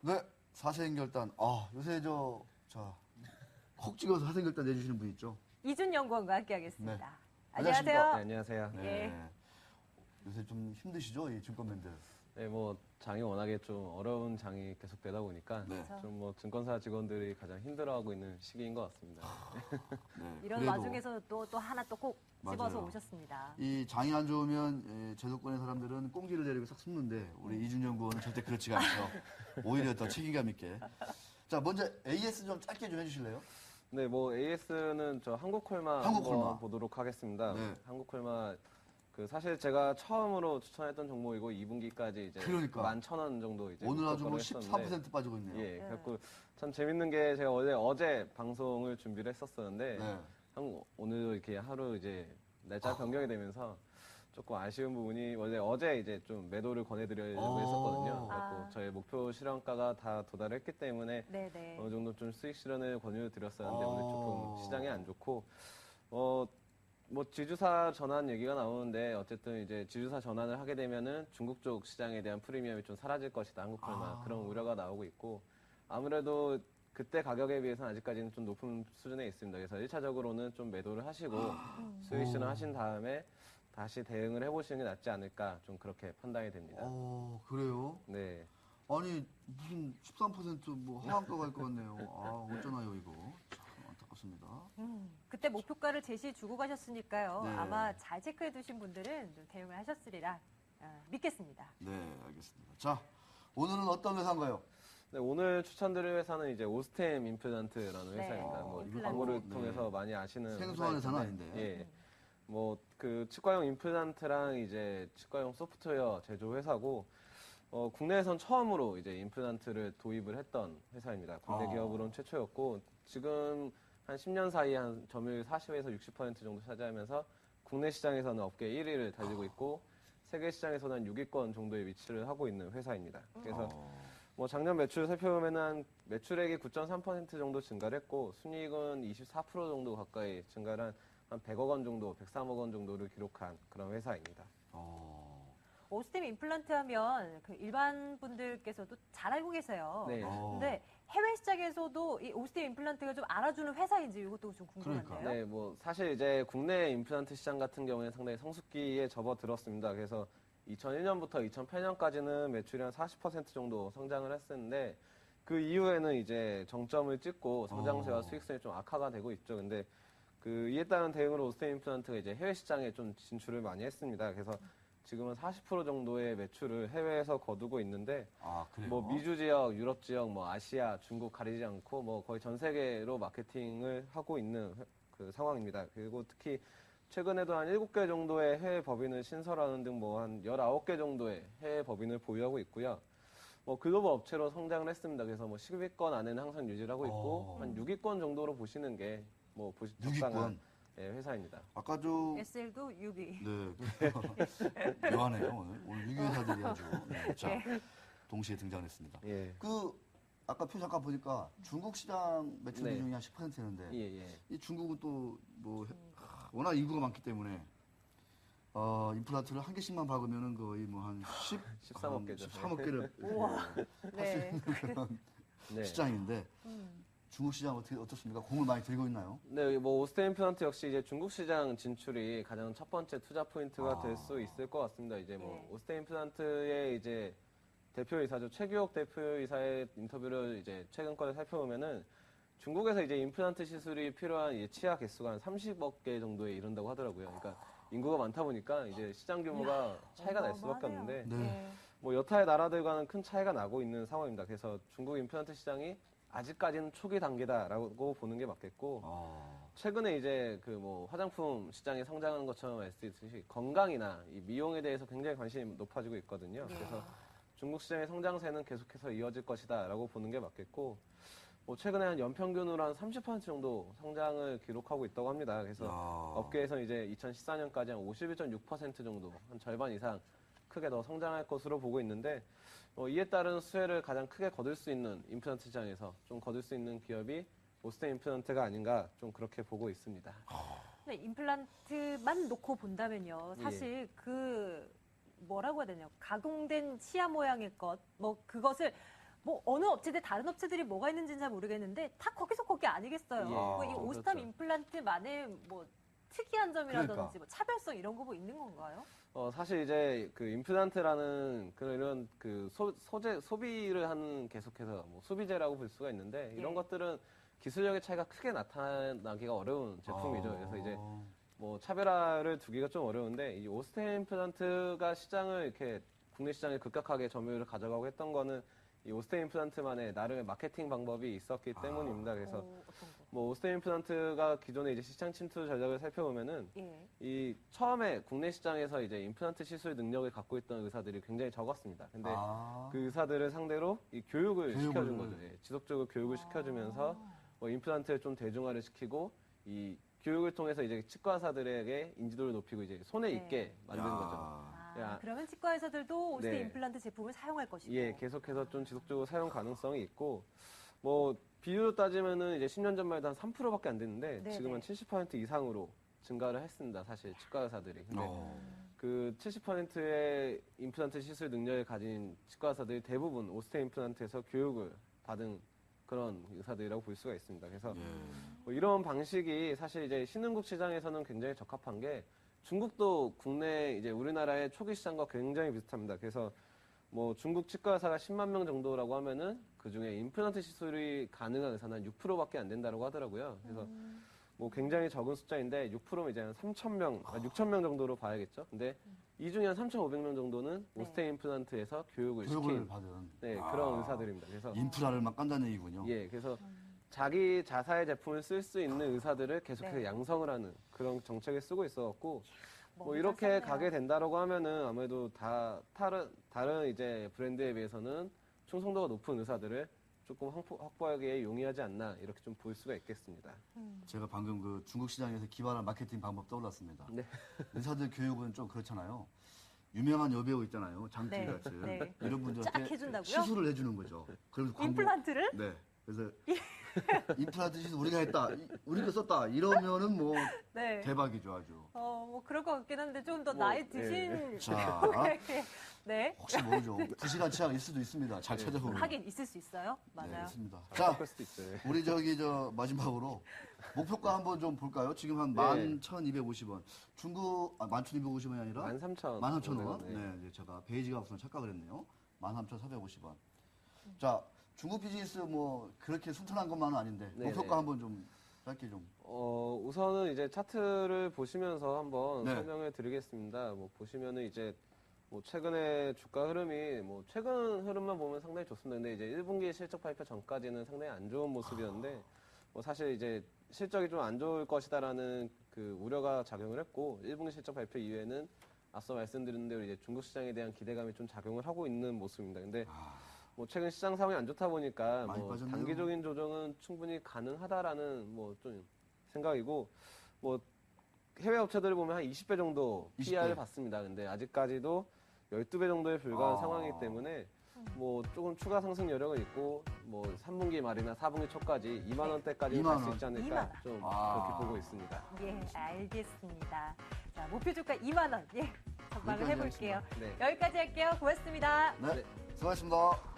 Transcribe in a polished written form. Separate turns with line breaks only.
네, 사생결단. 아, 요새 콕 찍어서 사생결단 내주시는 분 있죠?
이준연구원과 함께하겠습니다.
네.
안녕하세요.
안녕하십니까?
네, 안녕하세요.
네. 요새 좀 힘드시죠? 이 증권맨들.
네, 뭐 장이 워낙에 좀 어려운 장이 계속 되다 보니까
네.
좀 뭐 증권사 직원들이 가장 힘들어하고 있는 시기인 것 같습니다.
네,
이런
그래도
와중에서 또 하나 또 꼭 집어서
맞아요.
오셨습니다.
이 장이 안 좋으면 제도권의 사람들은 꽁지를 내리고 싹 숨는데 우리 이준영 구원은 절대 그렇지가 않죠. 오히려 더 책임감 있게. 자, 먼저 AS 좀 짧게 좀 해주실래요?
네, 뭐 AS는 저 한국콜마
한국콜마.
한번 보도록 하겠습니다.
네.
한국콜마 그 사실 제가 처음으로 추천했던 종목이고 2분기까지 이제
그러니까.
11,000원 정도 이제
오늘 아주 뭐
목표가를 했었는데
14% 빠지고 있네요.
예, 그래갖고 참 재밌는 게 제가 원래 어제 방송을 준비를 했었었는데
네.
오늘 이렇게 하루 이제 날짜 변경이 되면서 조금 아쉬운 부분이 원래 어제 이제 좀 매도를 권해드리려고 했었거든요. 그래갖고 저희 목표 실현가가 다 도달했기 때문에
네네.
어느 정도 좀 수익 실현을 권유드렸었는데 오늘 조금 시장이 안 좋고 뭐 지주사 전환 얘기가 나오는데 어쨌든 이제 지주사 전환을 하게 되면은 중국 쪽 시장에 대한 프리미엄이 좀 사라질 것이다 한국콜마 그런 우려가 나오고 있고 아무래도 그때 가격에 비해서는 아직까지는 좀 높은 수준에 있습니다. 그래서 1차적으로는 좀 매도를 하시고 수익 실현 하신 다음에 다시 대응을 해보시는 게 낫지 않을까 좀 그렇게 판단이 됩니다.
그래요?
네.
아니, 무슨 13%뭐 하한가 갈 것 같네요. 아, 어쩌나요, 이거. 참 안타깝습니다.
그때 목표가를 제시 주고 가셨으니까요.
네.
아마 잘 체크해 두신 분들은 좀 대응을 하셨으리라 믿겠습니다.
네, 알겠습니다. 자, 오늘은 어떤 회사인가요?
네, 오늘 추천드릴 회사는 이제 오스템 임플란트라는
네.
회사입니다. 뭐
임플란트.
광고를
네.
통해서 많이 아시는
생소한 회사는
회사인데,
아닌데.
예. 뭐 그 치과용 임플란트랑 이제 치과용 소프트웨어 제조 회사고 국내에선 처음으로 이제 임플란트를 도입을 했던 회사입니다. 국내 기업으로는 최초였고 지금 한 10년 사이에 한 점유율 40에서 60% 정도 차지하면서 국내 시장에서는 업계 1위를 달리고 있고 세계 시장에서는 한 6위권 정도의 위치를 하고 있는 회사입니다. 그래서 뭐 작년 매출 살펴보면 한 매출액이 9.3% 정도 증가를 했고 순이익은 24% 정도 가까이 증가를 한 100억 원 정도, 103억 원 정도를 기록한 그런 회사입니다.
오스템 임플란트 하면 그 일반 분들께서도 잘 알고 계세요.
네.
근데 해외 시장에서도 이 오스템 임플란트가 좀 알아주는 회사인지 이것도 좀 궁금한데요.
그러니까.
네, 뭐 사실 이제 국내 임플란트 시장 같은 경우에는 상당히 성숙기에 접어들었습니다. 그래서 2001년부터 2008년까지는 매출이 한 40% 정도 성장을 했었는데 그 이후에는 이제 정점을 찍고 성장세와 수익성이 좀 악화가 되고 있죠. 근데 그 이에 따른 대응으로 오스템 임플란트가 이제 해외 시장에 좀 진출을 많이 했습니다. 그래서 지금은 40% 정도의 매출을 해외에서 거두고 있는데
그래요?
뭐 미주 지역, 유럽 지역, 뭐 아시아, 중국 가리지 않고 뭐 거의 전 세계로 마케팅을 하고 있는 그 상황입니다. 그리고 특히 최근에도 한 7개 정도의 해외 법인을 신설하는 등 뭐 한 19개 정도의 해외 법인을 보유하고 있고요. 뭐 글로벌 업체로 성장을 했습니다. 그래서 뭐 10위권 안에는 항상 유지를 하고 있고 한 6위권 정도로 보시는 게 뭐 적당한 회사입니다.
아까
SL도 6위.
네. 묘하네요, 오늘 유교 회사들이 아주. 네. 자, 동시에 등장했습니다.
예.
아까 표 잠깐 보니까 중국 시장 매출
네.
비중이 한 10%였는데,
예.
이 중국은 또 뭐, 워낙 인구가 많기 때문에, 임플란트를 한 개씩만 박으면은 거의 뭐 한
13억 개죠.
13억 개를
우와. 네.
그런
네.
시장인데, 중국 시장 어떻습니까? 공을 많이 들고 있나요?
네, 뭐 오스템 임플란트 역시 이제 중국 시장 진출이 가장 첫 번째 투자 포인트가 될 수 있을 것 같습니다. 이제 뭐
네.
오스템 임플란트의 이제 대표이사죠. 최규혁 대표이사의 인터뷰를 이제 최근 거를 살펴보면은 중국에서 이제 임플란트 시술이 필요한 이제 치아 개수가 한 30억 개 정도에 이른다고 하더라고요. 그러니까 인구가 많다 보니까 이제 시장 규모가 차이가 날 수밖에
어마어마하네요.
없는데
네.
뭐 여타의 나라들과는 큰 차이가 나고 있는 상황입니다. 그래서 중국 임플란트 시장이 아직까지는 초기 단계다라고 보는 게 맞겠고 최근에 이제 그 뭐 화장품 시장이 성장하는 것처럼 말씀드렸듯이 건강이나 이 미용에 대해서 굉장히 관심이 높아지고 있거든요. 그래서 중국 시장의 성장세는 계속해서 이어질 것이다라고 보는 게 맞겠고 뭐 최근에 한 연평균으로 한 30% 정도 성장을 기록하고 있다고 합니다. 그래서 업계에서 이제 2014년까지 한 51.6% 정도 한 절반 이상 크게 더 성장할 것으로 보고 있는데 이에 따른 수혜를 가장 크게 거둘 수 있는 임플란트 시장에서 좀 거둘 수 있는 기업이 오스템 임플란트가 아닌가 좀 그렇게 보고 있습니다.
네, 임플란트만 놓고 본다면요. 사실 그 뭐라고 해야 되냐. 가공된 치아 모양의 것, 뭐 그것을 뭐 어느 업체들 다른 업체들이 뭐가 있는지는 잘 모르겠는데 다 거기서 거기 아니겠어요.
예,
이
그렇죠.
오스탐 임플란트만의 뭐 특이한 점이라든지
그러니까.
뭐 차별성 이런 거 뭐 있는 건가요?
사실 이제 그 임플란트라는 그런 그 소비를 하는 계속해서 뭐 소비재라고 볼 수가 있는데 이런
예.
것들은 기술력의 차이가 크게 나타나기가 어려운 제품이죠. 그래서 이제 뭐 차별화를 두기가 좀 어려운데 이 오스템 임플란트가 시장을 이렇게 국내 시장에 급격하게 점유율을 가져가고 했던 거는 이 오스템 임플란트만의 나름의 마케팅 방법이 있었기 때문입니다. 그래서
어떤 거?
뭐 오스템 임플란트가 기존의 이제 시장 침투 전략을 살펴보면은
예.
이 처음에 국내 시장에서 이제 임플란트 시술 능력을 갖고 있던 의사들이 굉장히 적었습니다. 근데 그 의사들을 상대로 이 교육을 시켜준 거죠. 예, 지속적으로 교육을 시켜주면서 뭐 임플란트를 좀 대중화를 시키고 이 교육을 통해서 이제 치과 의사들에게 인지도를 높이고 이제 손에
네.
익게 만든 거죠. 야.
그러면 치과 의사들도 오스템
네.
임플란트 제품을 사용할 것이고.
예, 계속해서 좀 지속적으로 사용 가능성이 있고 뭐 비율로 따지면은 이제 10년 전만 해도 한 3%밖에 안 됐는데
네네.
지금은 70% 이상으로 증가를 했습니다. 사실 치과 의사들이. 근데 그 70%의 임플란트 시술 능력을 가진 치과 의사들이 대부분 오스템 임플란트에서 교육을 받은 그런 의사들이라고 볼 수가 있습니다. 그래서 뭐 이런 방식이 사실 이제 신흥국 시장에서는 굉장히 적합한 게 중국도 국내 이제 우리나라의 초기 시장과 굉장히 비슷합니다. 그래서 뭐 중국 치과 의사가 10만 명 정도라고 하면은 그 중에 임플란트 시술이 가능한 의사는 한 6%밖에 안 된다고 하더라고요. 그래서 뭐 굉장히 적은 숫자인데 6%면 이제 한 3,000명, 6,000명 정도로 봐야겠죠. 근데 이 중에 한 3,500명 정도는
네.
오스템 임플란트에서 교육을
교육을
시킨
받은
네, 그런 의사들입니다. 그래서
인프라를 막 깐다는 얘기군요.
예, 그래서 자기 자사의 제품을 쓸 수 있는 의사들을 계속해서
네.
양성을 하는 그런 정책을 쓰고 있어갖고 뭐
뭔가
이렇게
쌌네요.
가게 된다라고 하면은 아무래도 다른 이제 브랜드에 비해서는 충성도가 높은 의사들을 조금 확보하기에 용이하지 않나 이렇게 좀 볼 수가 있겠습니다.
제가 방금 그 중국 시장에서 기반한 마케팅 방법 떠올랐습니다.
네.
의사들 교육은 좀 그렇잖아요. 유명한 여배우 있잖아요. 장기
네.
같은
네.
이런
쫙
분들한테
해준다고요?
시술을 해주는 거죠. 그래서 광고-
임플란트를?
네. 그래서 임플란트 시술 우리가 했다, 우리가 썼다 이러면은 뭐
네.
대박이죠 아주.
뭐 그럴 것 같긴 한데 좀 더
뭐,
나이 드신
자,
네.
혹시 모르죠. 부실한 치아가 있을 수도 있습니다. 잘 찾아보면.
하긴 있을 수 있어요.
네,
맞아요.
있습니다. 자,
그럴 수도 있어요.
우리 마지막으로 목표가 한번 좀 볼까요? 지금 한
네.
11,250원. 중국 11,250원이 아니라
13,000원.
13,000원.
네.
네, 이제 제가 베이지가 없어서 착각을 했네요. 13,450원. 자, 중국 비즈니스 뭐 그렇게 순탄한 것만은 아닌데
네,
목표가
네.
한번 좀 짧게 좀.
우선은 이제 차트를 보시면서 한번
네.
설명을 드리겠습니다. 뭐 보시면은 이제 뭐 최근에 주가 흐름이 뭐 최근 흐름만 보면 상당히 좋습니다. 근데 이제 1분기 실적 발표 전까지는 상당히 안 좋은 모습이었는데 뭐 사실 이제 실적이 좀 안 좋을 것이다라는 그 우려가 작용을 했고 1분기 실적 발표 이후에는 앞서 말씀드린 대로 이제 중국 시장에 대한 기대감이 좀 작용을 하고 있는 모습입니다. 근데 뭐 최근 시장 상황이 안 좋다 보니까
많이
뭐
빠졌네요.
단기적인 조정은 충분히 가능하다라는 뭐 좀 생각이고 뭐 해외 업체들을 보면 한 20배 정도
20배.
PR을 받습니다. 근데 아직까지도 12배 정도에 불과한
아.
상황이기 때문에 뭐 조금 추가 상승 여력은 있고 뭐 3분기 말이나 4분기 초까지 2만 원대까지
2만
갈 수
원.
있지 않을까
2만 원.
좀
아.
그렇게 보고 있습니다.
예, 알겠습니다. 자, 목표 주가 2만 원. 예. 전망을
여기까지
해볼게요.
네.
여기까지 할게요. 고맙습니다.
네,
네.
수고하셨습니다.